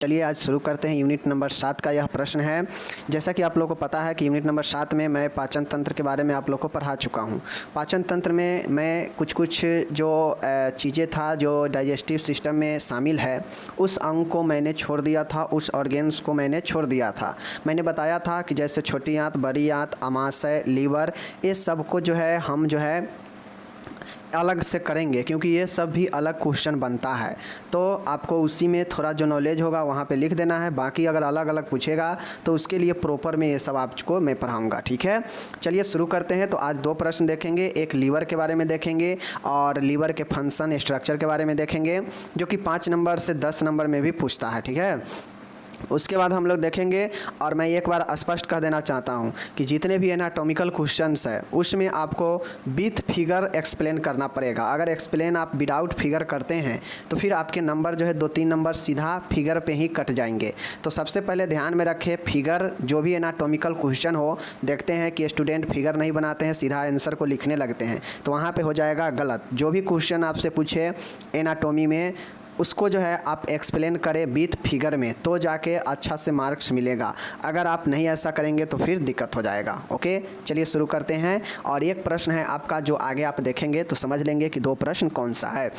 चलिए आज शुरू करते हैं यूनिट नंबर 7 का। यह प्रश्न है, जैसा कि आप लोगों को पता है कि यूनिट नंबर 7 में मैं पाचन तंत्र के बारे में आप लोगों को पढ़ा चुका हूं। पाचन तंत्र में मैं कुछ जो चीज़ें था जो डाइजेस्टिव सिस्टम में शामिल है उस अंग को मैंने छोड़ दिया था, उस ऑर्गेन्स को मैंने छोड़ दिया था। मैंने बताया था कि जैसे छोटी आंत, बड़ी आंत, आमाशय, लीवर, ये सब को जो है हम जो है अलग से करेंगे क्योंकि ये सब भी अलग क्वेश्चन बनता है। तो आपको उसी में थोड़ा जो नॉलेज होगा वहाँ पे लिख देना है। बाकी अगर अलग अलग पूछेगा तो उसके लिए प्रॉपर में ये सब आपको मैं पढ़ाऊँगा, ठीक है। चलिए शुरू करते हैं। तो आज 2 प्रश्न देखेंगे, एक लीवर के बारे में देखेंगे और लीवर के फंक्शन स्ट्रक्चर के बारे में देखेंगे, जो कि 5 नंबर से 10 नंबर में भी पूछता है, ठीक है। उसके बाद हम लोग देखेंगे, और मैं एक बार स्पष्ट कर देना चाहता हूं कि जितने भी एनाटॉमिकल क्वेश्चंस है उसमें आपको विथ फिगर एक्सप्लेन करना पड़ेगा। अगर एक्सप्लेन आप विदाउट फिगर करते हैं तो फिर आपके नंबर जो है 2-3 नंबर सीधा फिगर पे ही कट जाएंगे। तो सबसे पहले ध्यान में रखें, फिगर जो भी एनाटॉमिकल क्वेश्चन हो, देखते हैं कि स्टूडेंट फिगर नहीं बनाते हैं, सीधा आंसर को लिखने लगते हैं, तो वहाँ पर हो जाएगा गलत। जो भी क्वेश्चन आपसे पूछे एनाटॉमी में उसको जो है आप एक्सप्लेन करें विथ फिगर में, तो जाके अच्छा से मार्क्स मिलेगा। अगर आप नहीं ऐसा करेंगे तो फिर दिक्कत हो जाएगा। ओके, चलिए शुरू करते हैं। और एक प्रश्न है आपका जो आगे आप देखेंगे तो समझ लेंगे कि 2 प्रश्न कौन सा है।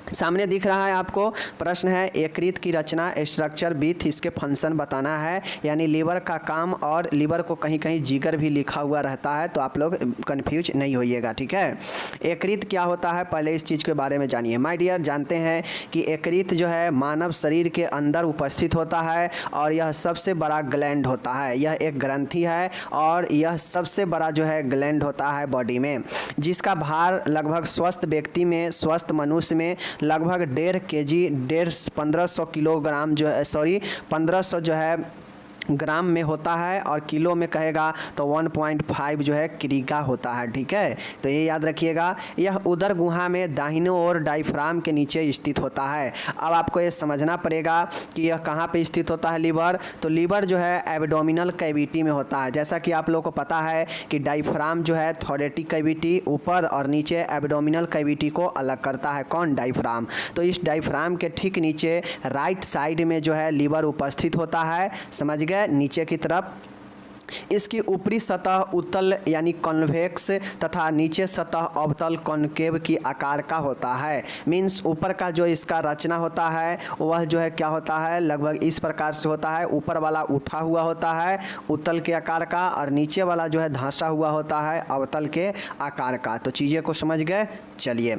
सामने दिख रहा है आपको, प्रश्न है यकृत की रचना, स्ट्रक्चर विथ इसके फंक्शन बताना है, यानी लीवर का काम। और लीवर को कहीं कहीं जिगर भी लिखा हुआ रहता है, तो आप लोग कंफ्यूज नहीं होइएगा, ठीक है। यकृत क्या होता है, पहले इस चीज़ के बारे में जानिए। माय डियर, जानते हैं कि यकृत जो है मानव शरीर के अंदर उपस्थित होता है और यह सबसे बड़ा ग्लैंड होता है। यह एक ग्रंथि है और यह सबसे बड़ा जो है ग्लैंड होता है बॉडी में, जिसका भार लगभग स्वस्थ व्यक्ति में, स्वस्थ मनुष्य में लगभग 1.5 kg 1500 किलोग्राम जो है 1500 जो है ग्राम में होता है, और किलो में कहेगा तो 1.5 जो है किग्रा होता है, ठीक है। तो ये याद रखिएगा। यह उदर गुहा में दाहिने ओर डायफ्राम के नीचे स्थित होता है। अब आपको ये समझना पड़ेगा कि यह कहाँ पे स्थित होता है लीवर। तो लीवर जो है एब्डोमिनल कैविटी में होता है। जैसा कि आप लोगों को पता है कि डायफ्राम जो है थोरेटिक कैविटी ऊपर और नीचे एब्डोमिनल कैविटी को अलग करता है। कौन? डायफ्राम। तो इस डायफ्राम के ठीक नीचे राइट साइड में जो है लीवर उपस्थित होता है, समझ गए, नीचे की तरफ। इसकी ऊपरी सतह उत्तल यानी कॉन्वेक्स तथा नीचे सतह अवतल कॉन्केव की आकार का होता है। मीन्स ऊपर का जो इसका रचना होता है वह जो है क्या होता है, लगभग इस प्रकार से होता है। ऊपर वाला उठा हुआ होता है उत्तल के आकार का, और नीचे वाला जो है धंसा हुआ होता है अवतल के आकार का। तो चीज़ें को समझ गए। चलिए,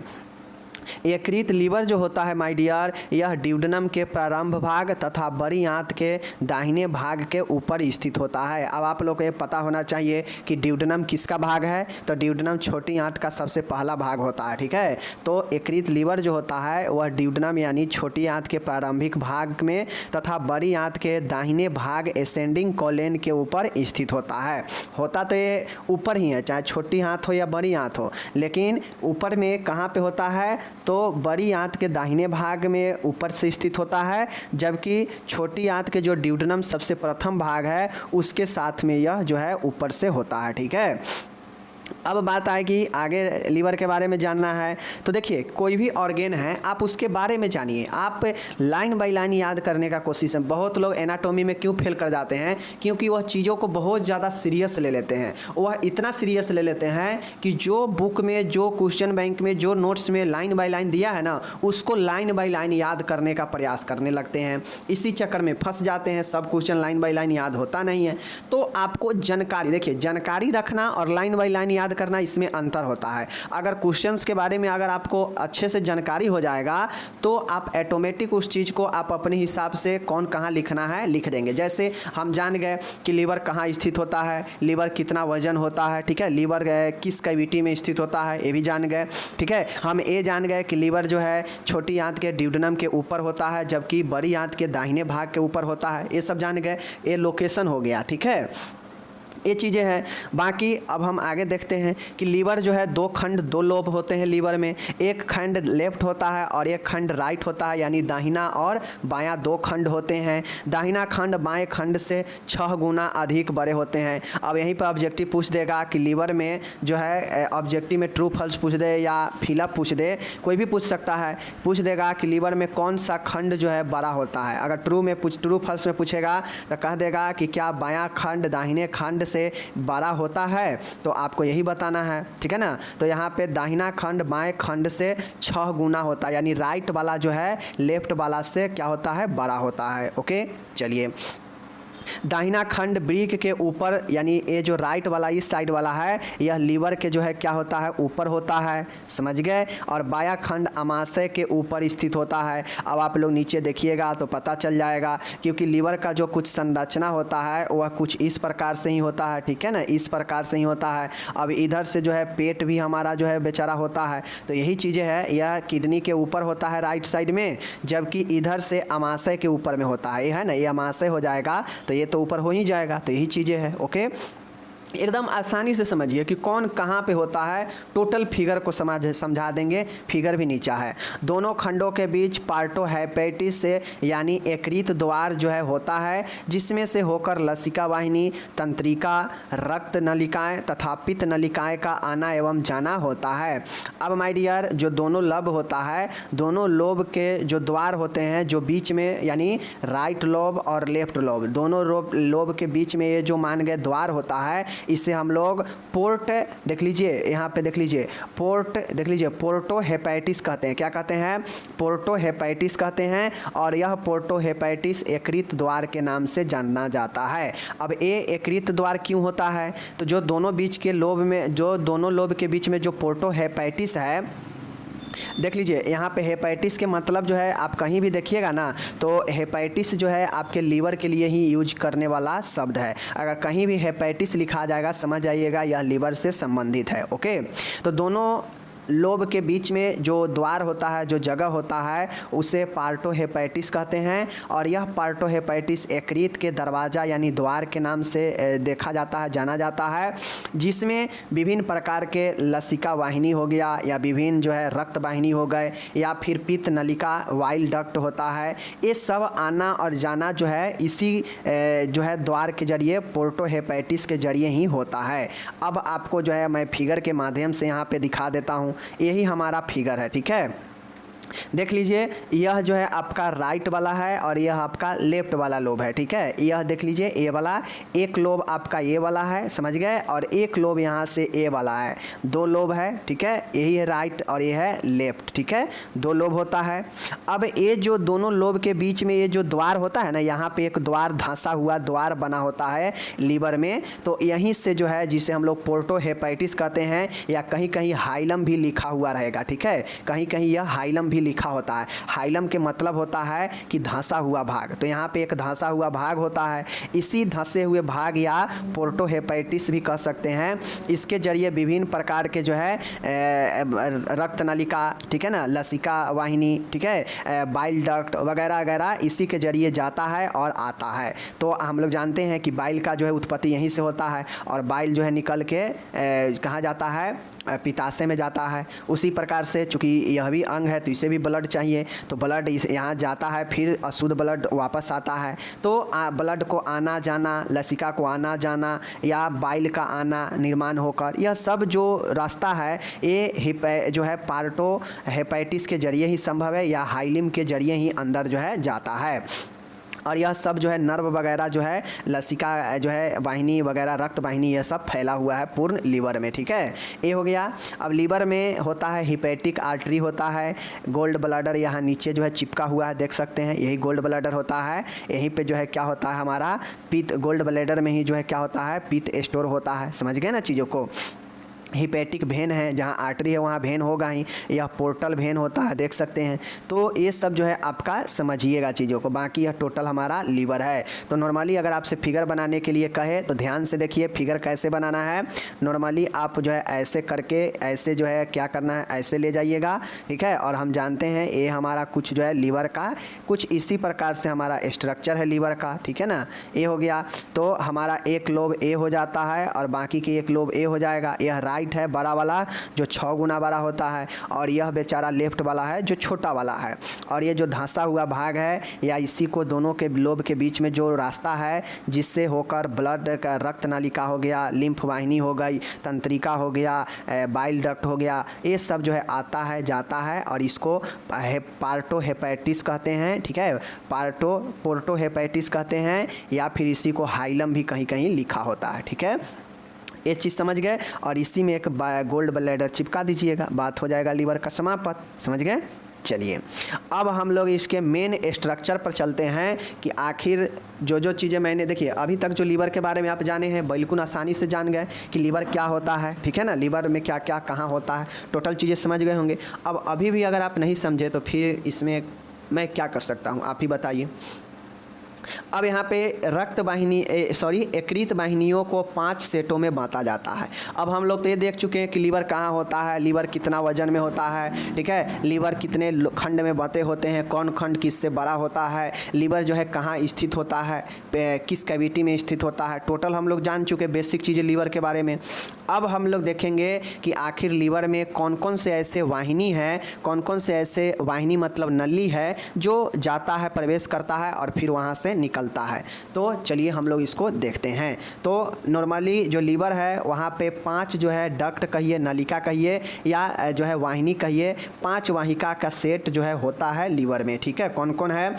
यकृत लीवर जो होता है माय डियर, यह ड्यूडेनम के प्रारंभ भाग तथा बड़ी आंत के दाहिने भाग के ऊपर स्थित होता है। अब आप लोग को ये पता होना चाहिए कि ड्यूडेनम किसका भाग है। तो ड्यूडेनम छोटी आंत का सबसे पहला भाग होता है, ठीक है। तो यकृत लीवर जो होता है वह ड्यूडेनम यानी छोटी आंत के प्रारंभिक भाग में तथा बड़ी आंत के दाहिने भाग एसेंडिंग कॉलेन के ऊपर स्थित होता है। होता तो ये ऊपर ही है, चाहे छोटी आंत हो या बड़ी आंत हो, लेकिन ऊपर में कहाँ पे होता है, तो बड़ी आंत के दाहिने भाग में ऊपर से स्थित होता है, जबकि छोटी आंत के जो ड्यूडेनम सबसे प्रथम भाग है उसके साथ में यह जो है ऊपर से होता है, ठीक है। अब बात आएगी आगे लीवर के बारे में जानना है। तो देखिए, कोई भी ऑर्गेन है आप उसके बारे में जानिए। आप लाइन बाय लाइन याद करने का कोशिश है। बहुत लोग एनाटॉमी में क्यों फेल कर जाते हैं, क्योंकि वह चीज़ों को बहुत ज़्यादा सीरियस ले लेते हैं। वह इतना सीरियस ले लेते हैं कि जो बुक में, जो क्वेश्चन बैंक में, जो नोट्स में लाइन बाय लाइन दिया है ना, उसको लाइन बाय लाइन याद करने का प्रयास करने लगते हैं। इसी चक्कर में फंस जाते हैं। सब क्वेश्चन लाइन बाय लाइन याद होता नहीं है। तो आपको जानकारी, देखिए, जानकारी रखना और लाइन बाय लाइन याद करना, इसमें अंतर होता है। अगर क्वेश्चंस के बारे में अगर आपको अच्छे से जानकारी हो जाएगा तो आप ऑटोमेटिक उस चीज़ को आप अपने हिसाब से कौन कहाँ लिखना है लिख देंगे। जैसे हम जान गए कि लीवर कहाँ स्थित होता है, लीवर कितना वजन होता है, ठीक है, लीवर किस कैविटी में स्थित होता है ये भी जान गए, ठीक है। हम ये जान गए कि लीवर जो है छोटी आंत के ड्यूडेनम के ऊपर होता है, जबकि बड़ी आंत के दाहिने भाग के ऊपर होता है। ये सब जान गए, ये लोकेशन हो गया, ठीक है। ये चीज़ें हैं। बाकी अब हम आगे देखते हैं कि लीवर जो है दो खंड, दो लोब होते हैं लीवर में। एक खंड लेफ्ट होता है और एक खंड राइट होता है, यानी दाहिना और बायां दो खंड होते हैं। दाहिना खंड बाएं खंड से 6 गुना अधिक बड़े होते हैं। अब यहीं पर ऑब्जेक्टिव पूछ देगा कि लीवर में जो है, ऑब्जेक्टिव में ट्रू फॉल्स पूछ दे या फिलअप पूछ दे, कोई भी पूछ सकता है। पूछ देगा कि लीवर में कौन सा खंड जो है बड़ा होता है। अगर ट्रू फॉल्स में पूछेगा तो कह देगा कि क्या बायां खंड दाहिने खंड से बड़ा होता है, तो आपको यही बताना है, ठीक है ना। तो यहाँ पे दाहिना खंड बाएं खंड से 6 गुना होता है, यानी राइट वाला जो है लेफ्ट वाला से क्या होता है, बड़ा होता है। ओके, चलिए। दाहिना खंड वृक्क के ऊपर, यानी ये जो राइट वाला इस साइड वाला है, यह लीवर के जो है क्या होता है, ऊपर होता है, समझ गए। और बायां खंड अमाशय के ऊपर स्थित होता है। अब आप लोग नीचे देखिएगा तो पता चल जाएगा, क्योंकि लीवर का जो कुछ संरचना होता है वह कुछ इस प्रकार से ही होता है, ठीक है ना, इस प्रकार से ही होता है। अब इधर से जो है पेट भी हमारा जो है बेचारा होता है, तो यही चीज़ें है। यह किडनी के ऊपर होता है राइट साइड में, जबकि इधर से अमाशय के ऊपर में होता है, ये है ना, ये अमाशय हो जाएगा, तो ये तो ऊपर हो ही जाएगा। तो यही चीज़ें हैं। ओके, एकदम आसानी से समझिए कि कौन कहाँ पे होता है। टोटल फिगर को समझा देंगे, फिगर भी नीचा है। दोनों खंडों के बीच पार्टोहेपेटिस से यानी एकृत द्वार जो है होता है, जिसमें से होकर लसिका वाहिनी, तंत्रिका, रक्त नलिकाएं तथा पित्त नलिकाएं का आना एवं जाना होता है। अब माय डियर, जो दोनों लब होता है, दोनों लोब के जो द्वार होते हैं, जो बीच में, यानी राइट लोब और लेफ्ट लोब, दोनों लोब के बीच में ये जो मान गए द्वार होता है, इसे हम लोग पोर्ट, देख लीजिए यहाँ पे, देख लीजिए पोर्ट, देख लीजिए पोर्टोहेपेटिस कहते हैं। क्या कहते हैं, पोर्टोहेपेटिस कहते हैं। और यह पोर्टोहेपेटिस एकृत द्वार के नाम से जाना जाता है। अब ये एकृत द्वार क्यों होता है, तो जो दोनों बीच के लोब में, जो दोनों लोब के बीच में जो पोर्टोहेपेटिस है, देख लीजिए यहाँ पे हेपेटिस के मतलब जो है, आप कहीं भी देखिएगा ना, तो हेपेटिस जो है आपके लीवर के लिए ही यूज करने वाला शब्द है। अगर कहीं भी हेपेटिस लिखा जाएगा, समझ जाइएगा यह लीवर से संबंधित है। ओके, तो दोनों लोब के बीच में जो द्वार होता है, जो जगह होता है, उसे पार्टोहेपेटिस कहते हैं। और यह पार्टोहेपेटिस एकृत के दरवाज़ा यानी द्वार के नाम से देखा जाता है, जाना जाता है, जिसमें विभिन्न प्रकार के लसिका वाहिनी हो गया, या विभिन्न जो है रक्त वाहिनी हो गए, या फिर पित्त नलिका वाइल डक्ट होता है। ये सब आना और जाना जो है इसी जो है द्वार के जरिए, पोर्टोहेपेटिस के जरिए ही होता है। अब आपको जो है मैं फिगर के माध्यम से यहाँ पे दिखा देता हूँ। यही हमारा फिगर है, ठीक है। देख लीजिए, यह जो है आपका राइट वाला है और यह आपका लेफ्ट वाला लोब है, ठीक है। यह देख लीजिए, ए वाला, एक लोब आपका ये वाला है, समझ गए, और एक लोब यहाँ से ए वाला है। दो लोब है, ठीक है, यही है राइट और ये है लेफ्ट, ठीक है, दो लोब होता है। अब ये जो दोनों लोब के बीच में ये जो द्वार होता है ना, यहाँ पे एक द्वार, धंसा हुआ द्वार बना होता है लीवर में, तो यहीं से जो है, जिसे हम लोग पोर्टोहेपेटिस कहते हैं, या कहीं कहीं हाइलम भी लिखा हुआ रहेगा, ठीक है, कहीं कहीं यह हाइलम लिखा होता है। हाइलम के मतलब होता है कि धंसा हुआ भाग, तो यहाँ पे एक धंसा हुआ भाग होता है। इसी धंसे हुए भाग या पोर्टोहेपेटिस भी कह सकते हैं, इसके जरिए विभिन्न प्रकार के जो है रक्त नलिका, ठीक है ना, लसिका वाहिनी, ठीक है, बाइल डक्ट वगैरह वगैरह इसी के जरिए जाता है और आता है। तो हम लोग जानते हैं कि बाइल का जो है उत्पत्ति यहीं से होता है, और बाइल जो है निकल के कहाँ जाता है, पित्ताशय में जाता है। उसी प्रकार से चूँकि यह भी अंग है, तो इसे भी ब्लड चाहिए, तो ब्लड यहाँ जाता है, फिर अशुद्ध ब्लड वापस आता है। तो ब्लड को आना जाना, लसिका को आना जाना, या बाइल का आना निर्माण होकर, यह सब जो रास्ता है, ये जो है पार्टोहेपेटिस के जरिए ही संभव है, या हाइलिम के जरिए ही अंदर जो है जाता है। और यह सब जो है नर्व वगैरह जो है, लसिका जो है वाहिनी वगैरह, रक्त वाहिनी, यह सब फैला हुआ है पूर्ण लीवर में, ठीक है, ये हो गया। अब लीवर में होता है हिपैटिक आर्टरी होता है, गोल्ड ब्लैडर यहाँ नीचे जो है चिपका हुआ है, देख सकते हैं, यही गोल्ड ब्लैडर होता है। यहीं पे जो है क्या होता है, हमारा पित्त, गोल्ड ब्लैडर में ही जो है क्या होता है, पित्त स्टोर होता है, समझ गए ना चीज़ों को। हिपैटिक वेन है, जहाँ आर्टरी है वहाँ वेन होगा ही, यह पोर्टल वेन होता है, देख सकते हैं। तो ये सब जो है आपका समझिएगा चीज़ों को। बाकी यह टोटल हमारा लीवर है। तो नॉर्मली अगर आपसे फिगर बनाने के लिए कहे तो ध्यान से देखिए फिगर कैसे बनाना है। नॉर्मली आप जो है ऐसे करके, ऐसे जो है क्या करना है, ऐसे ले जाइएगा, ठीक है। और हम जानते हैं ये हमारा कुछ जो है लीवर का कुछ इसी प्रकार से हमारा स्ट्रक्चर है लीवर का, ठीक है ना। ए हो गया तो हमारा एक लोब ए हो जाता है और बाकी की एक लोब ए हो जाएगा। यह राइट है बड़ा वाला जो 6 गुना बड़ा होता है, और यह बेचारा लेफ्ट वाला है जो छोटा वाला है। और ये जो धंसा हुआ भाग है या इसी को दोनों के लोब के बीच में जो रास्ता है जिससे होकर ब्लड का रक्त नालिका हो गया, लिम्फ वाहिनी हो गई, तंत्रिका हो गया, बाइल डक्ट हो गया, ये सब जो है आता है जाता है। और इसको पार्टोहेपेटिस कहते हैं, ठीक है, पोर्टोहेपेटिस कहते हैं, या फिर इसी को हाइलम भी कहीं कहीं लिखा होता है, ठीक है। ये चीज़ समझ गए। और इसी में एक गोल्ड ब्लैडर चिपका दीजिएगा, बात हो जाएगा लीवर का समाप्त, समझ गए। चलिए अब हम लोग इसके मेन स्ट्रक्चर पर चलते हैं कि आखिर जो जो चीज़ें मैंने, देखिए अभी तक जो लीवर के बारे में आप जाने हैं बिल्कुल आसानी से जान गए कि लीवर क्या होता है, ठीक है ना, लीवर में क्या क्या कहाँ होता है, टोटल चीज़ें समझ गए होंगे। अब अभी भी अगर आप नहीं समझे तो फिर इसमें मैं क्या कर सकता हूँ, आप ही बताइए। अब यहाँ पे रक्त वाहिनी यकृत वाहिनियों को 5 सेटों में बांटा जाता है। अब हम लोग तो ये देख चुके हैं कि लीवर कहाँ होता है, लीवर कितना वजन में होता है, ठीक है, लीवर कितने खंड में बंटे होते हैं, कौन खंड किससे बड़ा होता है, लीवर जो है कहाँ स्थित होता है, किस कैविटी में स्थित होता है, टोटल हम लोग जान चुके बेसिक चीज़ें लीवर के बारे में। अब हम लोग देखेंगे कि आखिर लीवर में कौन कौन से ऐसे वाहिनी है, कौन कौन से ऐसे वाहिनी मतलब नली है जो जाता है, प्रवेश करता है और फिर वहाँ से निकलता है। तो चलिए हम लोग इसको देखते हैं। तो नॉर्मली जो लीवर है वहाँ पे 5 जो है डक्ट कहिए, नलिका कहिए, या जो है वाहिनी कहिए, 5 वाहिका का सेट जो है होता है लीवर में, ठीक है। कौन कौन है,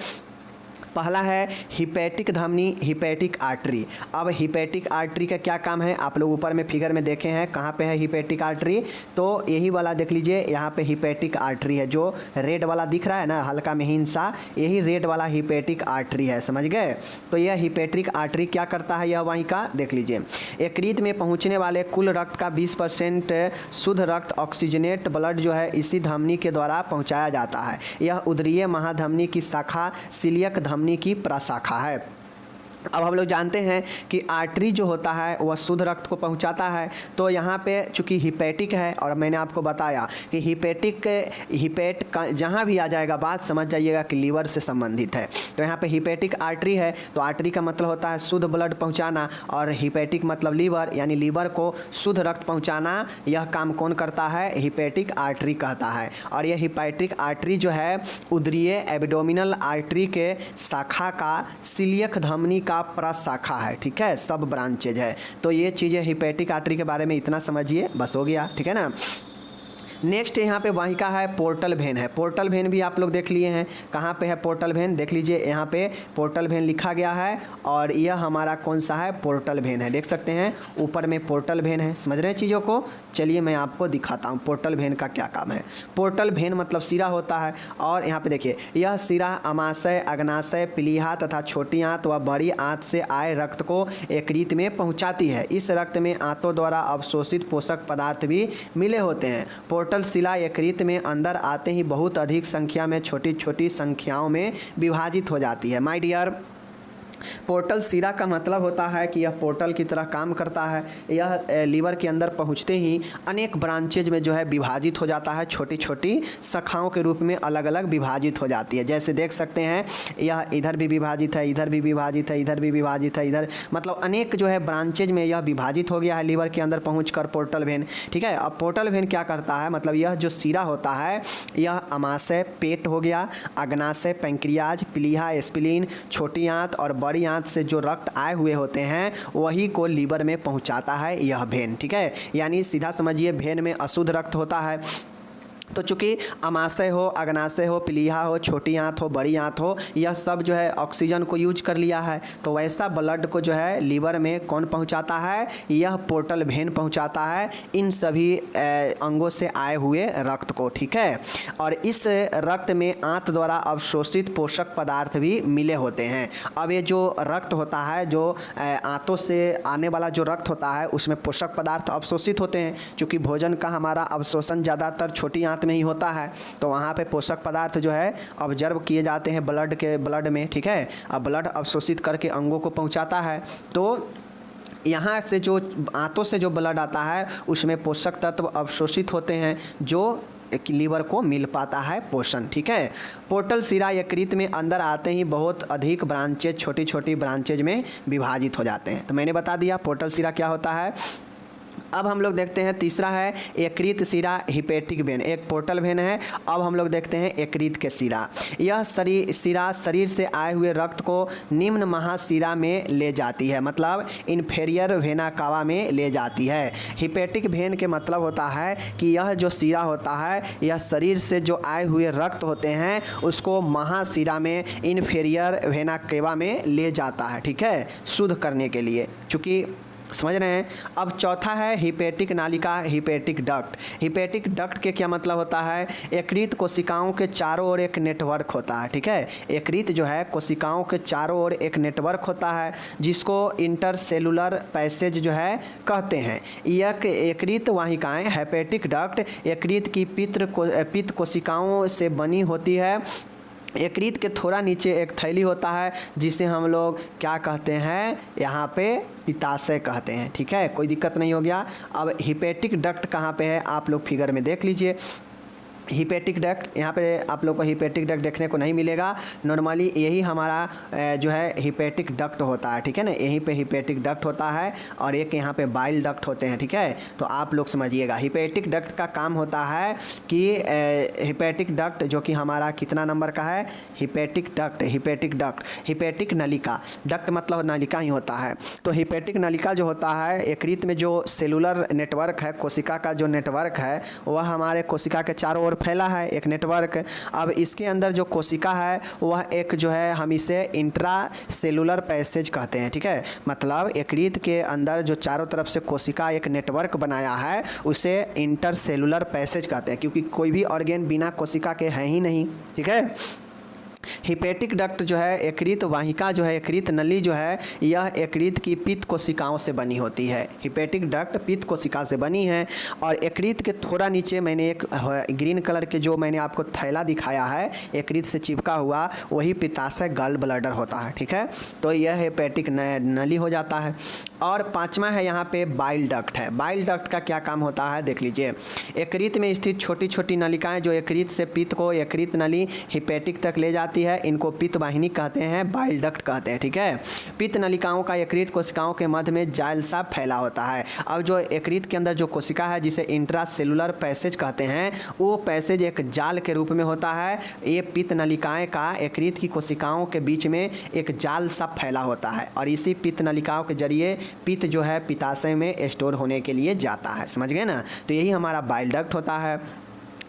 पहला है हिपैटिक धमनी, हिपैटिक आर्टरी। अब हिपैटिक आर्टरी का क्या काम है, आप लोग ऊपर में फिगर में देखे हैं कहाँ पे है हिपैटिक आर्टरी, तो यही वाला देख लीजिए, यहाँ पे हिपैटिक आर्टरी है, जो रेड वाला दिख रहा है ना हल्का महीन सा, यही रेड वाला हिपैटिक आर्टरी है, समझ गए। तो यह हिपैटिक आर्टरी क्या करता है, यह वहीं का देख लीजिए। यकृत में पहुँचने वाले कुल रक्त का 20% शुद्ध रक्त ऑक्सीजनेट ब्लड जो है इसी धमनी के द्वारा पहुँचाया जाता है। यह उदरीय महाधमनी की शाखा सिलियक धमनी की प्रशाखा है। अब हम लोग जानते हैं कि आर्टरी जो होता है वह शुद्ध रक्त को पहुंचाता है। तो यहाँ पे चूँकि हिपैटिक है, और मैंने आपको बताया कि हिपैट जहाँ भी आ जाएगा बात समझ जाइएगा कि लीवर से संबंधित है। तो यहाँ पे हिपैटिक आर्टरी है, तो आर्टरी का मतलब होता है शुद्ध ब्लड पहुँचाना, और हिपैटिक मतलब लीवर, यानी लीवर को शुद्ध रक्त पहुँचाना, यह काम कौन करता है, हिपैटिक आर्टरी कहता है। और यह हिपैटिक आर्टरी जो है उदरीय एब्डोमिनल आर्टरी के शाखा का सिलियक धमनी का प्रशाखा है, ठीक है, सब ब्रांचेज है। तो ये चीज़ें हिपैटिक आर्टरी के बारे में इतना समझिए, बस हो गया, ठीक है ना। नेक्स्ट यहाँ पे वाहिका है पोर्टल वेन है। पोर्टल वेन भी आप लोग देख लिए हैं, कहाँ पे है पोर्टल वेन, देख लीजिए यहाँ पे पोर्टल वेन लिखा गया है, और यह हमारा कौन सा है, पोर्टल वेन है, देख सकते हैं ऊपर में पोर्टल वेन है। समझ रहे हैं चीज़ों को, चलिए मैं आपको दिखाता हूँ पोर्टल वेन का क्या काम है। पोर्टल वेन मतलब सिरा होता है, और यहाँ पे देखिए यह सिरा अमाशय, अग्नाशय, प्लीहा तथा छोटी आंत व बड़ी आंत से आए रक्त को यकृत में पहुँचाती है। इस रक्त में आंतों द्वारा अवशोषित पोषक पदार्थ भी मिले होते हैं। पोर्टल शिला यकृत में अंदर आते ही बहुत अधिक संख्या में छोटी छोटी संख्याओं में विभाजित हो जाती है। माय डियर, पोर्टल सिरा का मतलब होता है कि यह पोर्टल की तरह काम करता है। यह लीवर के अंदर पहुंचते ही अनेक ब्रांचेज में जो है विभाजित हो जाता है, छोटी छोटी शाखाओं के रूप में अलग अलग विभाजित हो जाती है। जैसे देख सकते हैं यह इधर भी विभाजित है, इधर भी विभाजित है, इधर भी विभाजित है, इधर मतलब अनेक जो है ब्रांचेज में यह विभाजित हो गया है लीवर के अंदर पहुँच पोर्टल वेन, ठीक है। अब पोर्टल वेन क्या करता है, मतलब यह जो सिरा होता है यह अमाशय पेट हो गया, अग्नाशय पैंक्रियाज, प्लीहा स्प्लीन, छोटी आंत और बड़ी आंत से जो रक्त आए हुए होते हैं वही को लीवर में पहुंचाता है यह वेन, ठीक है। यानी सीधा समझिए वेन में अशुद्ध रक्त होता है, तो चूँकि अमाशय हो, अग्नाशय हो, प्लीहा हो, छोटी आंत हो, बड़ी आंत हो, यह सब जो है ऑक्सीजन को यूज कर लिया है। तो वैसा ब्लड को जो है लीवर में कौन पहुंचाता है? यह पोर्टल वेन पहुंचाता है इन सभी अंगों से आए हुए रक्त को, ठीक है। और इस रक्त में आंत द्वारा अवशोषित पोषक पदार्थ भी मिले होते हैं। अब ये जो रक्त होता है, जो आंतों से आने वाला जो रक्त होता है, उसमें पोषक पदार्थ अवशोषित होते हैं। चूँकि भोजन का हमारा अवशोषण ज़्यादातर छोटी आंत में ही होता है, तो वहाँ पे पोषक पदार्थ जो है ऑब्जर्व किए जाते हैं ब्लड में, ठीक है। अब ब्लड अवशोषित करके अंगों को पहुँचाता है। तो यहाँ से जो आंतों से जो ब्लड आता है उसमें पोषक तत्व अवशोषित होते हैं, जो लीवर को मिल पाता है पोषण, ठीक है। पोर्टल सिरा यकृत में अंदर आते ही बहुत अधिक ब्रांचेज, छोटी छोटी ब्रांचेज में विभाजित हो जाते हैं। तो मैंने बता दिया पोर्टल सिरा क्या होता है। अब हम लोग देखते हैं तीसरा है यकृत सिरा हिपेटिक वेन। एक पोर्टल वेन है। अब हम लोग देखते हैं यकृत के सिरा। यह सिरा शरीर से आए हुए रक्त को निम्न महाशिरा में ले जाती है, मतलब इन्फेरियर वेना कावा में ले जाती है। हिपेटिक वेन के मतलब होता है कि यह जो सिरा होता है, यह शरीर से जो आए हुए रक्त होते हैं उसको महाशिरा में, इन्फेरियर वेना केवा में ले जाता है, ठीक है, शुद्ध करने के लिए। चूँकि समझ रहे हैं। अब चौथा है हिपेटिक नालिका, हिपेटिक डक्ट। हिपेटिक डक्ट के क्या मतलब होता है? यकृत कोशिकाओं के चारों ओर एक नेटवर्क होता है, ठीक है। यकृत जो है कोशिकाओं के चारों ओर एक नेटवर्क होता है जिसको इंटरसेलुलर पैसेज जो है कहते हैं। यकृत वाहिकाएं, हिपेटिक डक्ट यकृत की पित्त कोशिकाओं से बनी होती है। यकृत के थोड़ा नीचे एक थैली होता है जिसे हम लोग क्या कहते हैं? यहाँ पे पित्ताशय कहते हैं, ठीक है। कोई दिक्कत नहीं हो गया। अब हिपेटिक डक्ट कहाँ पे है आप लोग फिगर में देख लीजिए। हिपेटिक डक्ट, यहाँ पे आप लोग को हिपेटिक डक्ट देखने को नहीं मिलेगा। नॉर्मली यही हमारा जो है हिपेटिक डक्ट होता है, ठीक है ना। यहीं पे हिपेटिक डक्ट होता है और एक यहाँ पे बाइल डक्ट होते हैं, ठीक है। तो आप लोग समझिएगा हिपेटिक डक्ट का काम होता है कि हिपेटिक डक्ट जो कि हमारा कितना नंबर का है? Hepatic duct, hepatic duct, hepatic नलिका। डक्ट मतलब नलिका ही होता है। तो हिपेटिक नलिका जो होता है, यकृत में जो सेलुलर नेटवर्क है, कोशिका का जो नेटवर्क है, वह हमारे कोशिका के चारों ओर फैला है एक नेटवर्क। अब इसके अंदर जो कोशिका है वह एक जो है, हम इसे इंट्रा सेलुलर पैसेज कहते हैं, ठीक है। मतलब यकृत के अंदर जो चारों तरफ से कोशिका एक नेटवर्क बनाया है उसे इंटर सेलुलर पैसेज कहते हैं, क्योंकि कोई भी ऑर्गेन बिना कोशिका के है ही नहीं, ठीक है। हिपेटिक डक्ट जो है, यकृत वाहिका जो है, यकृत नली जो है, यह यकृत की पित्त कोशिकाओं से बनी होती है। हिपेटिक डक्ट पित्त कोशिका से बनी है। और यकृत के थोड़ा नीचे मैंने एक ग्रीन कलर के जो मैंने आपको थैला दिखाया है यकृत से चिपका हुआ, वही पित्ताशय गॉल ब्लैडर होता है, ठीक है। तो यह हिपेटिक नली हो जाता है। और पांचवा है यहाँ पे बाइल डक्ट है। बाइल डक्ट का क्या काम होता है देख लीजिए। यकृत में स्थित छोटी छोटी नलिकाएं जो यकृत से पित्त को यकृत नली हिपेटिक तक ले जाती है, इनको पित्त वाहिनी कहते हैं, बाइल डक्ट कहते हैं, ठीक है। पित्त नलिकाओं का यकृत कोशिकाओं के मध्य में जाल सा फैला होता है। अब जो यकृत के अंदर जो कोशिका है जिसे इंट्रासेलुलर पैसेज कहते हैं, वो पैसेज एक जाल के रूप में होता है। ये पित्त नलिकाएं का यकृत की कोशिकाओं के बीच में एक जाल सा फैला होता है और इसी पित्त नलिकाओं के जरिए पित्त जो है पित्ताशय में स्टोर होने के लिए जाता है, समझ गए ना। तो यही हमारा बाइल डक्ट होता है।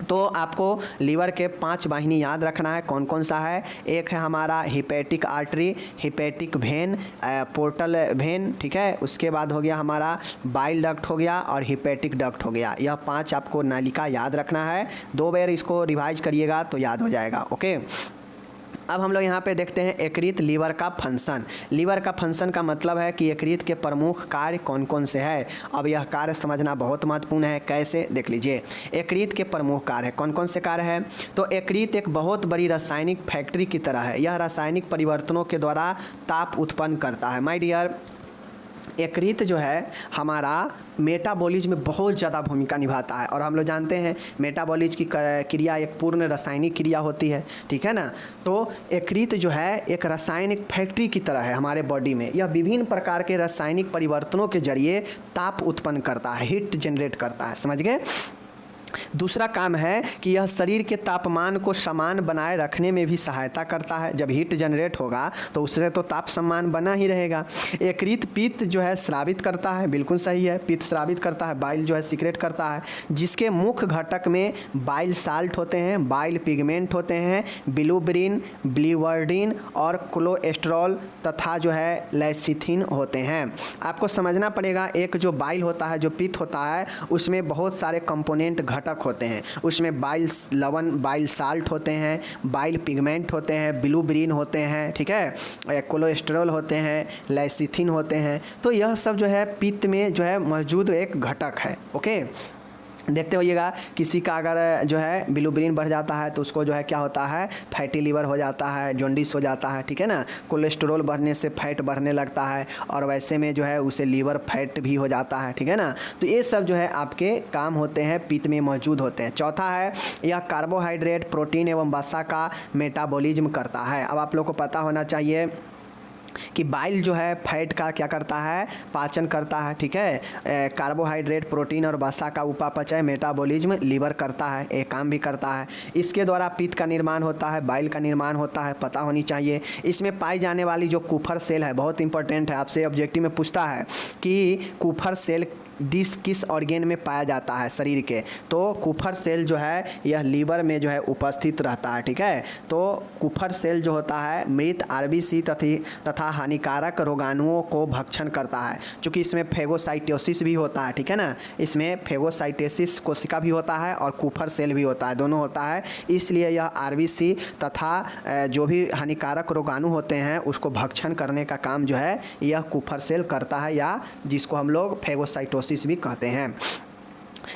तो आपको लीवर के 5 वाहिनी याद रखना है। कौन कौन सा है? एक है हमारा hepatic artery, hepatic when, portal vein, ठीक है। उसके बाद हो गया हमारा बाइल डक्ट हो गया और हिपेटिक डक्ट हो गया। यह 5 आपको नलिका याद रखना है। 2 बार इसको रिवाइज करिएगा तो याद हो जाएगा, ओके। अब हम लोग यहाँ पे देखते हैं यकृत लीवर का फंक्शन। लीवर का फंक्शन का मतलब है कि यकृत के प्रमुख कार्य कौन कौन से हैं। अब यह कार्य समझना बहुत महत्वपूर्ण है। कैसे? देख लीजिए। यकृत के प्रमुख कार्य कौन कौन से कार्य हैं? तो यकृत एक बहुत बड़ी रासायनिक फैक्ट्री की तरह है। यह रासायनिक परिवर्तनों के द्वारा ताप उत्पन्न करता है। माय डियर, यकृत जो है हमारा मेटाबॉलिज्म में बहुत ज़्यादा भूमिका निभाता है और हम लोग जानते हैं मेटाबॉलिज्म की क्रिया एक पूर्ण रासायनिक क्रिया होती है, ठीक है ना। तो यकृत जो है एक रासायनिक फैक्ट्री की तरह है हमारे बॉडी में। यह विभिन्न प्रकार के रासायनिक परिवर्तनों के जरिए ताप उत्पन्न करता है, हीट जनरेट करता है, समझ गए। दूसरा काम है कि यह शरीर के तापमान को समान बनाए रखने में भी सहायता करता है। जब हीट जनरेट होगा तो उससे तो ताप समान बना ही रहेगा। यकृत पित्त जो है स्रावित करता है, बिल्कुल सही है, पित्त स्रावित करता है, बाइल जो है सीक्रेट करता है, जिसके मुख्य घटक में बाइल साल्ट होते हैं, बाइल पिगमेंट होते हैं, बिलुब्रिन, बिलिवर्डिन और कोलेस्ट्रॉल तथा जो है लेसिथिन होते हैं। आपको समझना पड़ेगा, एक जो बाइल होता है, जो पित्त होता है, उसमें बहुत सारे कंपोनेंट घटक होते हैं। उसमें बाइल लवण, बाइल साल्ट होते हैं, बाइल पिगमेंट होते हैं, बिलुब्रिन होते हैं, ठीक है, कोलेस्ट्रॉल होते हैं, लेसिथिन होते हैं। तो यह सब जो है पित्त में जो है मौजूद एक घटक है। ओके, देखते होइएगा, किसी का अगर जो है बिलुब्रिन बढ़ जाता है तो उसको जो है क्या होता है, फैटी लीवर हो जाता है, जॉन्डिस हो जाता है, ठीक है ना। कोलेस्ट्रॉल बढ़ने से फैट बढ़ने लगता है और वैसे में जो है उसे लीवर फैट भी हो जाता है, ठीक है ना। तो ये सब जो है आपके काम होते हैं, पित्त में मौजूद होते हैं। चौथा है, यह कार्बोहाइड्रेट, प्रोटीन एवं वसा का मेटाबॉलिज्म करता है। अब आप लोग को पता होना चाहिए कि बाइल जो है फैट का क्या करता है, पाचन करता है, ठीक है। कार्बोहाइड्रेट, प्रोटीन और वसा का उपापचय मेटाबॉलिज्म लीवर करता है, एक काम भी करता है। इसके द्वारा पित्त का निर्माण होता है, बाइल का निर्माण होता है, पता होनी चाहिए। इसमें पाई जाने वाली जो कुफर सेल है, बहुत इंपॉर्टेंट है, आपसे ऑब्जेक्टिव में पूछता है कि कुफर सेल किस ऑर्गेन में पाया जाता है शरीर के। तो कुफर सेल जो है यह लीवर में जो है उपस्थित रहता है, ठीक है। तो कुफर सेल जो होता है मृत आरबीसी तथा हानिकारक रोगाणुओं को भक्षण करता है। चूँकि इसमें फेगोसाइटोसिस भी होता है, ठीक है ना, इसमें फेगोसाइटोसिस कोशिका भी होता है और कुफर सेल भी होता है, दोनों होता है। इसलिए यह आरबीसी तथा जो भी हानिकारक रोगाणु होते हैं उसको भक्षण करने का काम जो है यह कुफर सेल करता है, या जिसको हम लोग फेगोसाइटोसिस भी कहते हैं।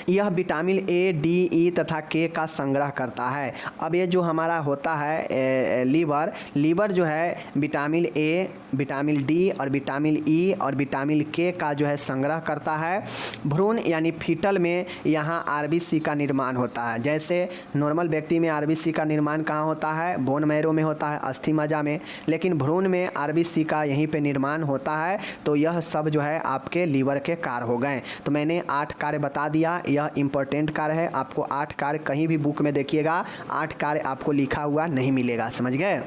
यह विटामिन ए, डी, ई तथा के का संग्रह करता है। अब ये जो हमारा होता है लीवर जो है विटामिन ए, विटामिन डी और विटामिन ई और विटामिन के का जो है संग्रह करता है। भ्रूण यानी फीटल में यहाँ आरबीसी का निर्माण होता है। जैसे नॉर्मल व्यक्ति में आरबीसी का निर्माण कहाँ होता है, बोन मैरो में होता है, अस्थि मज्जा में, लेकिन भ्रूण में आरबीसी का यहीं पे निर्माण होता है। तो यह सब जो है आपके लीवर के कार्य हो गए। तो मैंने 8 कार्य बता दिया, यह इंपॉर्टेंट कार्य है। आपको 8 कार्य कहीं भी बुक में देखिएगा 8 कार्य आपको लिखा हुआ नहीं मिलेगा, समझ गए।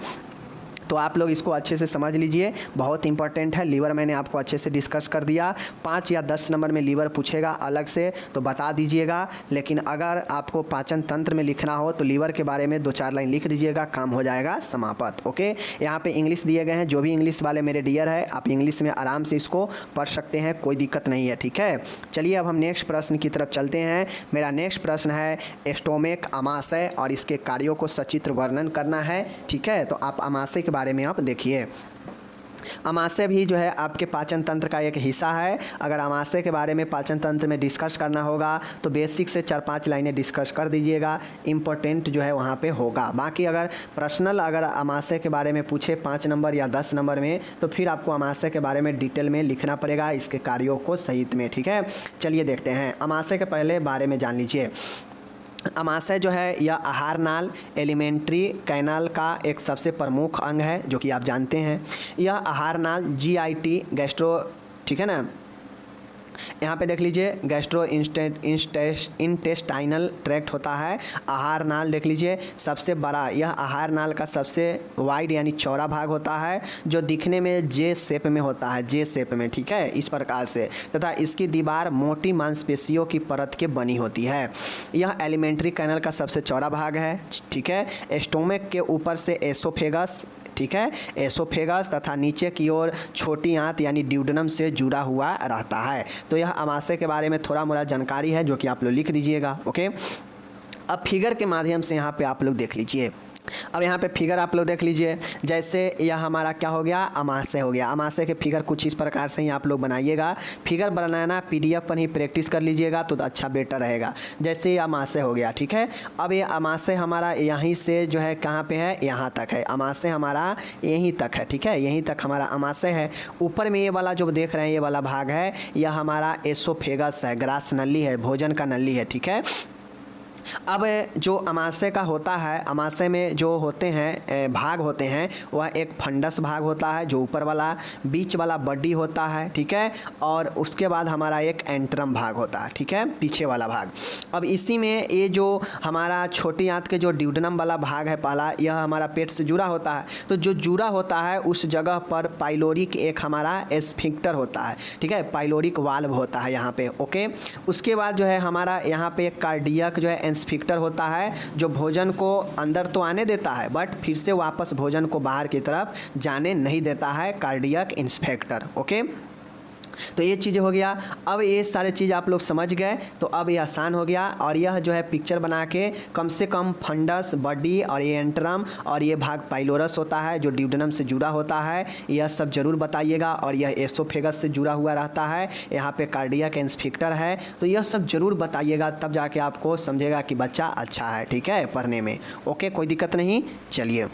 तो आप लोग इसको अच्छे से समझ लीजिए, बहुत इंपॉर्टेंट है। लीवर मैंने आपको अच्छे से डिस्कस कर दिया। 5 या 10 नंबर में लीवर पूछेगा अलग से तो बता दीजिएगा, लेकिन अगर आपको पाचन तंत्र में लिखना हो तो लीवर के बारे में 2-4 लाइन लिख दीजिएगा, काम हो जाएगा समाप्त। ओके, यहाँ पे इंग्लिश दिए गए हैं, जो भी इंग्लिश वाले मेरे डियर है आप इंग्लिश में आराम से इसको पढ़ सकते हैं, कोई दिक्कत नहीं है, ठीक है। चलिए अब हम नेक्स्ट प्रश्न की तरफ चलते हैं। मेरा नेक्स्ट प्रश्न है स्टोमेक आमाशय और इसके कार्यों को सचित्र वर्णन करना है, ठीक है। तो आप आमाशय के बारे में आप देखिए। आमाशय भी जो है आपके पाचन तंत्र का एक हिस्सा है। अगर आमाशय के बारे में पाचन तंत्र में डिस्कस करना होगा तो बेसिक से 4-5 लाइनें डिस्कस कर दीजिएगा, इम्पोर्टेंट जो है वहाँ पे होगा। बाकी अगर पर्सनल अगर आमाशय के बारे में पूछे 5 नंबर या 10 नंबर में तो फिर आपको आमाशय के बारे में डिटेल में लिखना पड़ेगा, इसके कार्यों को सहित में, ठीक है। चलिए देखते हैं, आमाशय के पहले बारे में जान लीजिए। आमाशय जो है यह आहार नाल एलिमेंट्री कैनाल का एक सबसे प्रमुख अंग है, जो कि आप जानते हैं। यह आहार नाल GIT गैस्ट्रो, ठीक है ना, यहाँ पे देख लीजिए गैस्ट्रो इंटेस्टाइनल ट्रैक्ट होता है। आहार नाल देख लीजिए सबसे बड़ा, यह आहार नाल का सबसे वाइड यानी चौड़ा भाग होता है, जो दिखने में जे शेप में होता है, जे शेप में, ठीक है, इस प्रकार से, तथा इसकी दीवार मोटी मांसपेशियों की परत के बनी होती है। यह एलिमेंट्री कैनल का सबसे चौड़ा भाग है, ठीक है। स्टोमक के ऊपर से एसोफेगस, ठीक है, एसोफेगस तथा नीचे की ओर छोटी आंत यानी ड्यूडेनम से जुड़ा हुआ रहता है। तो यह आमाशय के बारे में थोड़ा मोड़ा जानकारी है, जो कि आप लोग लिख दीजिएगा। ओके, अब फिगर के माध्यम से यहाँ पे आप लोग देख लीजिए। अब यहाँ पे फिगर आप लोग देख लीजिए, जैसे यह हमारा क्या हो गया, आमाशय हो गया। आमाशय के फिगर कुछ इस प्रकार से ही आप लोग बनाइएगा। फिगर बनाना PDF पर ही प्रैक्टिस कर लीजिएगा तो अच्छा बेटर रहेगा। जैसे ये आमाशय हो गया, ठीक है। अब ये आमाशय हमारा यहीं से जो है कहाँ पे है, यहाँ तक है। आमाशय हमारा यहीं तक है, ठीक है, यहीं तक हमारा आमाशय है। ऊपर में ये वाला जो देख रहे हैं ये वाला भाग है, यह हमारा एसोफेगस है, ग्रास नली है, भोजन का नली है, ठीक है। अब जो अमाशय का होता है, अमाशय में जो होते हैं भाग होते हैं, वह एक फंडस भाग होता है जो ऊपर वाला, बीच वाला बॉडी होता है, ठीक है, और उसके बाद हमारा एक एंट्रम भाग होता है, ठीक है, पीछे वाला भाग। अब इसी में ये जो हमारा छोटी आंत के जो ड्यूडेनम वाला भाग है पहला, यह हमारा पेट से जुड़ा होता है। तो जो जुड़ा होता है उस जगह पर पाइलोरिक एक हमारा एस्फिंक्टर होता है, ठीक है, पाइलोरिक वाल्व होता है यहाँ पे, ओके। उसके बाद जो है हमारा यहाँ पे एक कार्डियक जो है एस्फिंक्टर होता है, जो भोजन को अंदर तो आने देता है बट फिर से वापस भोजन को बाहर की तरफ जाने नहीं देता है, कार्डियक एस्फिंक्टर, ओके। तो ये चीज़ें हो गया। अब ये सारे चीज़ आप लोग समझ गए, तो अब ये आसान हो गया। और यह जो है पिक्चर बना के कम से कम फंडस, बॉडी और ये एंट्रम और ये भाग पाइलोरस होता है जो ड्यूडेनम से जुड़ा होता है, यह सब जरूर बताइएगा। और यह एसोफेगस से जुड़ा हुआ रहता है, यहाँ पे कार्डियक एस्फिंक्टर है, तो यह सब जरूर बताइएगा, तब जाके आपको समझेगा कि बच्चा अच्छा है, ठीक है, पढ़ने में, ओके, कोई दिक्कत नहीं। चलिए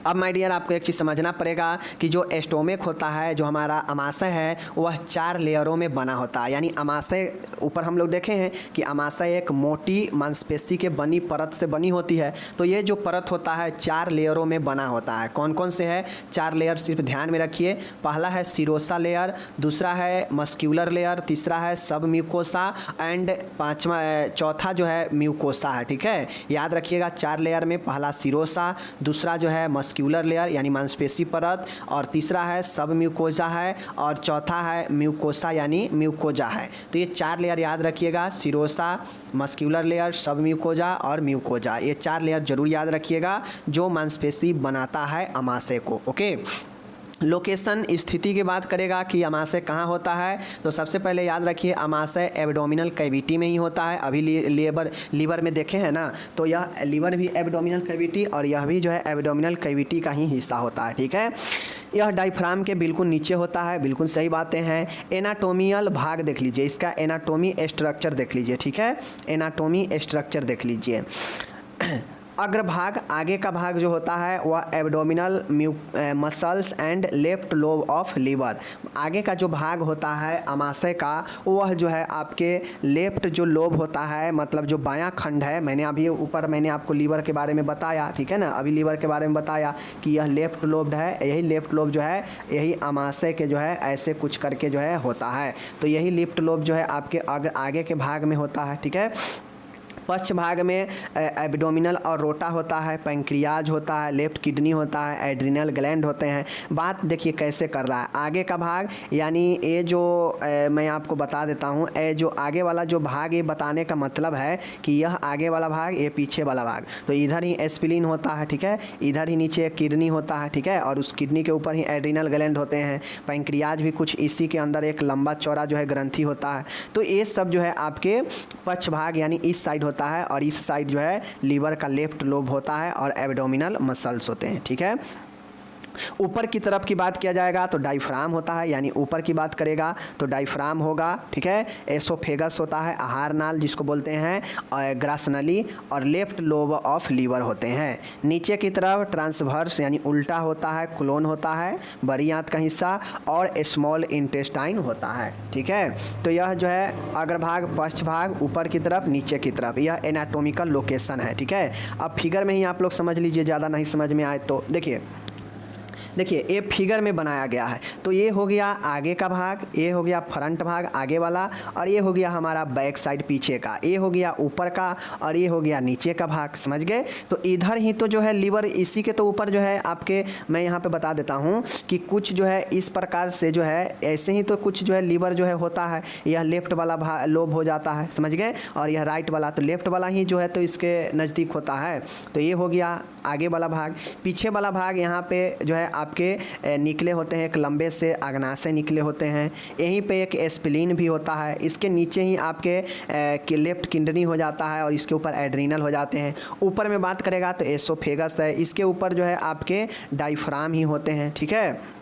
अब माय डियर आपको एक चीज़ समझना पड़ेगा कि जो एस्टोमिक होता है, जो हमारा अमाशय है, वह 4 लेयरों में बना होता है। यानी अमाशय ऊपर हम लोग देखे हैं कि अमाशय एक मोटी मांसपेशी के बनी परत से बनी होती है। तो ये जो परत होता है 4 लेयरों में बना होता है। कौन कौन से है 4 लेयर, सिर्फ ध्यान में रखिए। पहला है सिरोसा लेयर, दूसरा है मस्क्यूलर लेयर, तीसरा है सब म्यूकोसा एंड चौथा जो है म्यूकोसा है, ठीक है। याद रखिएगा 4 लेयर में पहला सिरोसा, दूसरा जो है मस्क्यूलर लेयर यानी मांसपेशी परत, और तीसरा है सब म्यूकोजा है, और चौथा है म्यूकोसा यानी म्यूकोजा है। तो ये 4 लेयर याद रखिएगा, सिरोसा, मस्क्यूलर लेयर, सब म्यूकोजा और म्यूकोजा, ये 4 लेयर जरूर याद रखिएगा जो मांसपेशी बनाता है अमाशय को, ओके। लोकेशन स्थिति की बात करेगा कि अमाशय कहाँ होता है, तो सबसे पहले याद रखिए अमाशय एब्डोमिनल कैविटी में ही होता है। अभी लीवर में देखे हैं ना, तो यह लीवर भी एब्डोमिनल कैविटी और यह भी जो है एब्डोमिनल कैविटी का ही हिस्सा होता है, ठीक है। यह डायफ्राम के बिल्कुल नीचे होता है, बिल्कुल सही बातें हैं। एनाटोमियल भाग देख लीजिए, इसका एनाटोमी स्ट्रक्चर देख लीजिए, ठीक है, एनाटोमी स्ट्रक्चर देख लीजिए। अग्रभाग, आगे का भाग जो होता है वह abdominal muscles and left lobe of liver. आगे का जो भाग होता है अमाशय का, वह जो है आपके लेफ्ट जो लोब होता है, मतलब जो बायां खंड है। मैंने अभी ऊपर मैंने आपको लीवर के बारे में बताया, ठीक है ना, अभी लीवर के बारे में बताया कि यह लेफ्ट लोब है। यही लेफ्ट लोब जो है यही अमाशय के जो है ऐसे कुछ करके जो है होता है। तो यही लेफ्ट लोब जो है आपके आगे के भाग में होता है, ठीक है। पश्च भाग में एब्डोमिनल और रोटा होता है, पैंक्रियाज होता है, लेफ्ट किडनी होता है, एड्रिनल ग्लैंड होते हैं। बात देखिए कैसे कर रहा है। आगे का भाग यानी ये जो मैं आपको बता देता हूँ, ये जो आगे वाला जो भाग, ये बताने का मतलब है कि यह आगे वाला भाग, ये पीछे वाला भाग। तो इधर ही एस्पिलिन होता है, ठीक है, इधर ही नीचे किडनी होता है, ठीक है, और उस किडनी के ऊपर ही एड्रिनल ग्लैंड होते हैं। पैंक्रियाज भी कुछ इसी के अंदर एक लंबा चौड़ा जो है ग्रंथि होता है। तो ये सब जो है आपके पश्च भाग यानी इस साइड होता है, और इस साइड जो है लीवर का लेफ्ट लोब होता है और एब्डोमिनल मसल्स होते हैं, ठीक है। ऊपर की तरफ की बात किया जाएगा तो डायफ्राम होता है, यानी ऊपर की बात करेगा तो डायफ्राम होगा, ठीक है। एसोफेगस होता है, आहार नाल जिसको बोलते हैं, और ग्रासनली और लेफ्ट लोब ऑफ लीवर होते हैं। नीचे की तरफ ट्रांसवर्स यानी उल्टा होता है, कोलोन होता है, बड़ी आंत का हिस्सा, और स्मॉल इंटेस्टाइन होता है, ठीक है। तो यह जो है अग्रभाग, पश्च भाग, ऊपर की तरफ, नीचे की तरफ, यह एनाटोमिकल लोकेशन है, ठीक है। अब फिगर में ही आप लोग समझ लीजिए, ज़्यादा नहीं समझ में आए तो देखिए ये फिगर में बनाया गया है। तो ये हो गया आगे का भाग, ये हो गया फ्रंट भाग आगे वाला, और ये हो गया हमारा बैक साइड पीछे का, ये हो गया ऊपर का, और ये हो गया नीचे का भाग, समझ गए। तो इधर ही तो जो है लीवर, इसी के तो ऊपर जो है आपके, मैं यहाँ पे बता देता हूँ कि कुछ जो है इस प्रकार से जो है, ऐसे ही तो कुछ जो है लीवर जो है होता है, यह लेफ्ट वाला लोब हो जाता है, समझ गए, और यह राइट वाला, तो लेफ्ट वाला ही जो है तो इसके नज़दीक होता है। तो ये हो गया आगे वाला भाग। पीछे वाला भाग यहाँ पे जो है आपके निकले होते हैं, एक लंबे से अग्नाशय निकले होते हैं, यहीं पे एक एस्पिलीन भी होता है, इसके नीचे ही आपके लेफ्ट किडनी हो जाता है, और इसके ऊपर एड्रिनल हो जाते हैं। ऊपर में बात करेगा तो एसोफेगस है, इसके ऊपर जो है आपके डायफ्राम ही होते हैं, ठीक है।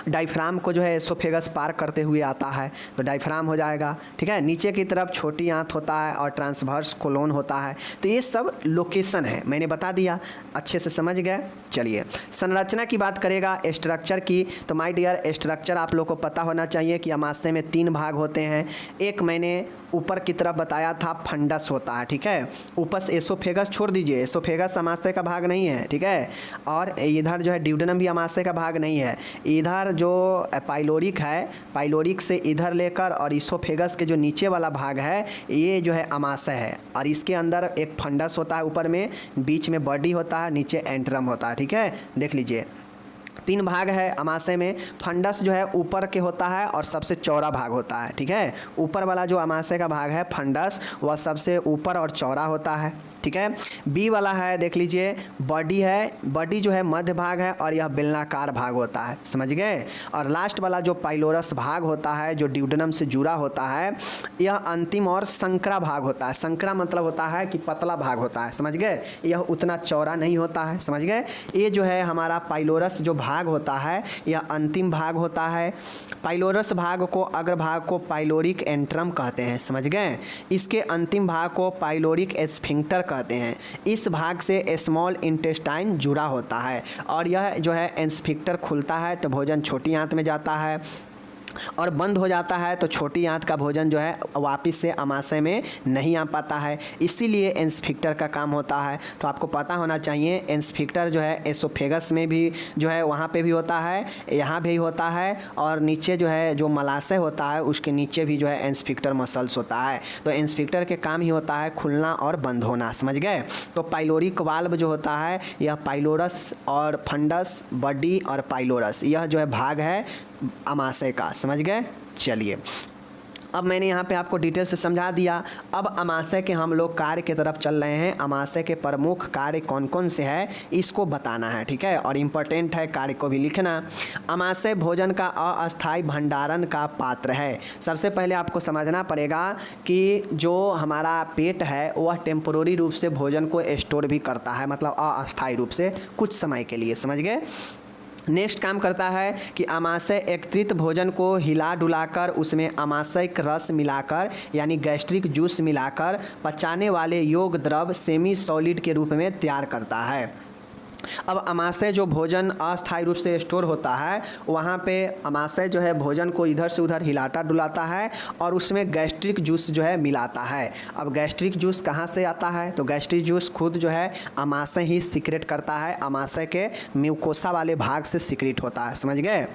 डायफ्राम को जो है एसोफेगस पार करते हुए आता है तो डायफ्राम हो जाएगा, ठीक है। नीचे की तरफ छोटी आंत होता है और ट्रांसवर्स कोलोन होता है। तो ये सब लोकेशन है, मैंने बता दिया, अच्छे से समझ गए। चलिए संरचना की बात करेगा स्ट्रक्चर की, तो माय डियर स्ट्रक्चर आप लोग को पता होना चाहिए कि आमाशय में 3 भाग होते हैं। एक मैंने ऊपर की तरफ बताया था फंडस होता है, ठीक है। ऊपर से एसोफेगस छोड़ दीजिए, एसोफेगस आमाशय का भाग नहीं है, ठीक है। और इधर जो है ड्यूडेनम भी आमाशय का भाग नहीं है। इधर जो पाइलोरिक है, पाइलोरिक से इधर लेकर और इसोफेगस के जो नीचे वाला भाग है ये जो है आमाशय है। और इसके अंदर एक फंडस होता है ऊपर में, बीच में बॉडी होता है, नीचे एंट्रम होता है, ठीक है। देख लीजिए 3 भाग है आमाशय में। फंडस जो है ऊपर के होता है और सबसे चौड़ा भाग होता है, ठीक है। ऊपर वाला जो आमाशय का भाग है फंडस, वह सबसे ऊपर और चौड़ा होता है, ठीक है। बी वाला है, देख लीजिए बॉडी है, बॉडी जो है मध्य भाग है और यह बेलनाकार भाग होता है, समझ गए। और लास्ट वाला जो पाइलोरस भाग होता है जो ड्यूडेनम से जुड़ा होता है, यह अंतिम और संकरा भाग होता है। संकरा मतलब होता है कि पतला भाग होता है, समझ गए। यह उतना चौड़ा नहीं होता है, समझ गए। ये जो है हमारा पाइलोरस जो भाग होता है यह अंतिम भाग होता है। पाइलोरस भाग को, अग्रभाग को पाइलोरिक एंट्रम कहते हैं, समझ गए। इसके अंतिम भाग को पाइलोरिक एस्फिंक्टर कहते हैं। इस भाग से स्मॉल इंटेस्टाइन जुड़ा होता है और यह जो है एस्फिंक्टर खुलता है तो भोजन छोटी आंत में जाता है, और बंद हो जाता है तो छोटी आंत का भोजन जो है वापस से आमाशय में नहीं आ पाता है। इसीलिए एस्फिंक्टर का काम होता है। तो आपको पता होना चाहिए एस्फिंक्टर जो है एसोफेगस में भी जो है वहाँ पे भी होता है, यहाँ भी होता है, और नीचे जो है जो मलाशय होता है उसके नीचे भी जो है एस्फिंक्टर मसल्स होता है। तो एस्फिंक्टर के काम ही होता है खुलना और बंद होना, समझ गए। तो पाइलोरिक वाल्व जो होता है यह पाइलोरस और फंडस, बॉडी और पाइलोरस, यह जो है भाग है आमाशय का, समझ गए। चलिए अब मैंने यहाँ पे आपको डिटेल से समझा दिया। अब आमाशय के हम लोग कार्य की तरफ चल रहे हैं। आमाशय के प्रमुख कार्य कौन कौन से हैं इसको बताना है, ठीक है। और इम्पोर्टेंट है, कार्य को भी लिखना। आमाशय भोजन का अस्थायी भंडारण का पात्र है। सबसे पहले आपको समझना पड़ेगा कि जो हमारा पेट है वह टेम्पोररी रूप से भोजन को स्टोर भी करता है, मतलब अस्थायी रूप से कुछ समय के लिए, समझ गए। नेक्स्ट काम करता है कि आमाशय एकत्रित भोजन को हिला डुलाकर उसमें आमाशयिक रस मिलाकर यानी गैस्ट्रिक जूस मिलाकर पचाने वाले योग द्रव सेमी सॉलिड के रूप में तैयार करता है। अब आमाशय जो भोजन अस्थायी रूप से स्टोर होता है वहाँ पे आमाशय जो है भोजन को इधर से उधर हिलाता डुलाता है और उसमें गैस्ट्रिक जूस जो है मिलाता है। अब गैस्ट्रिक जूस कहाँ से आता है, तो गैस्ट्रिक जूस खुद जो है आमाशय ही सीक्रेट करता है, आमाशय के म्यूकोसा वाले भाग से सीक्रेट होता है, समझ गए।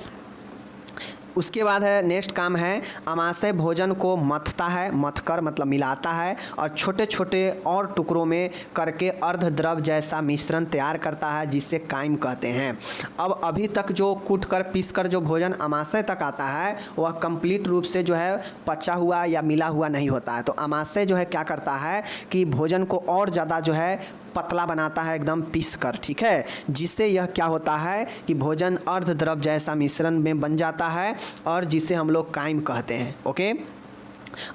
उसके बाद है नेक्स्ट काम है आमाशय भोजन को मथता है, मथकर मतलब मिलाता है और छोटे छोटे और टुकड़ों में करके अर्ध द्रव जैसा मिश्रण तैयार करता है जिसे काइम कहते हैं। अब अभी तक जो कूट कर पीस कर जो भोजन आमाशय तक आता है वह कंप्लीट रूप से जो है पचा हुआ या मिला हुआ नहीं होता है। तो आमाशय जो है क्या करता है कि भोजन को और ज़्यादा जो है पतला बनाता है एकदम पीस कर, ठीक है, जिससे यह क्या होता है कि भोजन अर्ध द्रव जैसा मिश्रण में बन जाता है और जिसे हम लोग काइम कहते हैं। ओके,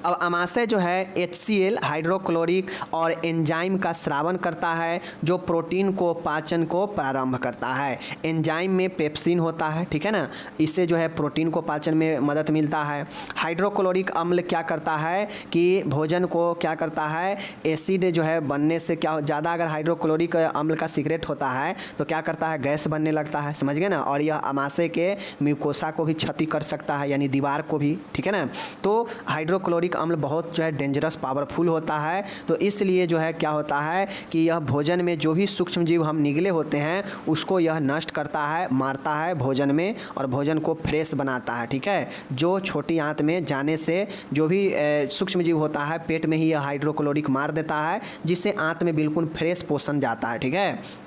अब आमाशय जो है HCl हाइड्रोक्लोरिक और एंजाइम का स्रावन करता है जो प्रोटीन को पाचन को प्रारंभ करता है। एंजाइम में पेप्सिन होता है, ठीक है ना, इससे जो है प्रोटीन को पाचन में मदद मिलता है। हाइड्रोक्लोरिक अम्ल क्या करता है कि भोजन को क्या करता है, एसिड जो है बनने से क्या ज़्यादा अगर हाइड्रोक्लोरिक अम्ल का सीक्रेट होता है तो क्या करता है, गैस बनने लगता है, समझ गए ना। और यह आमाशय के म्यूकोसा को भी क्षति कर सकता है यानी दीवार को भी, ठीक है ना। तो हाइड्रोक्लोरिक अम्ल बहुत जो है डेंजरस पावरफुल होता है। तो इसलिए जो है क्या होता है कि यह भोजन में जो भी सूक्ष्म जीव हम निगले होते हैं उसको यह नष्ट करता है, मारता है भोजन में और भोजन को फ्रेश बनाता है, ठीक है। जो छोटी आंत में जाने से जो भी सूक्ष्म जीव होता है पेट में ही यह हाइड्रोक्लोरिक मार देता है जिससे आंत में बिल्कुल फ्रेश पोषण जाता है, ठीक है।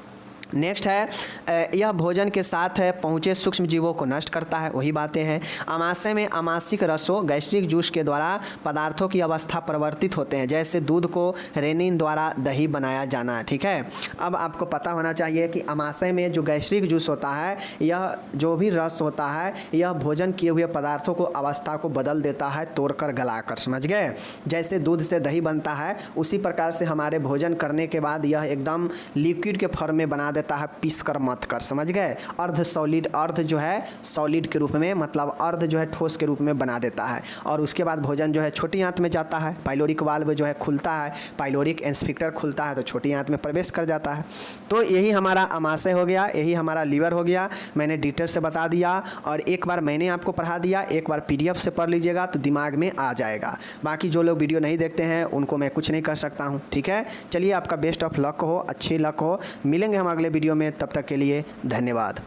नेक्स्ट है यह भोजन के साथ है पहुँचे सूक्ष्म जीवों को नष्ट करता है, वही बातें हैं। आमाशय में आमाशिक रसों गैस्ट्रिक जूस के द्वारा पदार्थों की अवस्था परिवर्तित होते हैं, जैसे दूध को रेनिन द्वारा दही बनाया जाना, ठीक है। अब आपको पता होना चाहिए कि आमाशय में जो गैस्ट्रिक जूस होता है यह जो भी रस होता है यह भोजन किए हुए पदार्थों को अवस्था को बदल देता है, तोड़कर गलाकर, समझ गए। जैसे दूध से दही बनता है उसी प्रकार से हमारे भोजन करने के बाद यह एकदम लिक्विड के फॉर्म में बना देता है पीस कर मत कर, समझ गए। अर्ध सॉलिड, अर्ध जो है सॉलिड के रूप में, मतलब अर्ध जो है ठोस के रूप में बना देता है। और उसके बाद भोजन जो है छोटी आंत में जाता है, पाइलोरिक वाल्व जो है खुलता है, पाइलोरिक एस्फिंक्टर खुलता है तो छोटी आंत में प्रवेश कर जाता है। तो यही हमारा आमाशय हो गया, यही हमारा लीवर हो गया। मैंने डिटेल से बता दिया और एक बार मैंने आपको पढ़ा दिया, एक बार PDF से पढ़ लीजिएगा तो दिमाग में आ जाएगा। बाकी जो लोग वीडियो नहीं देखते हैं उनको मैं कुछ नहीं कर सकता हूँ, ठीक है। चलिए, आपका बेस्ट ऑफ लक हो, अच्छी लक हो। मिलेंगे हम अगले वीडियो में, तब तक के लिए धन्यवाद।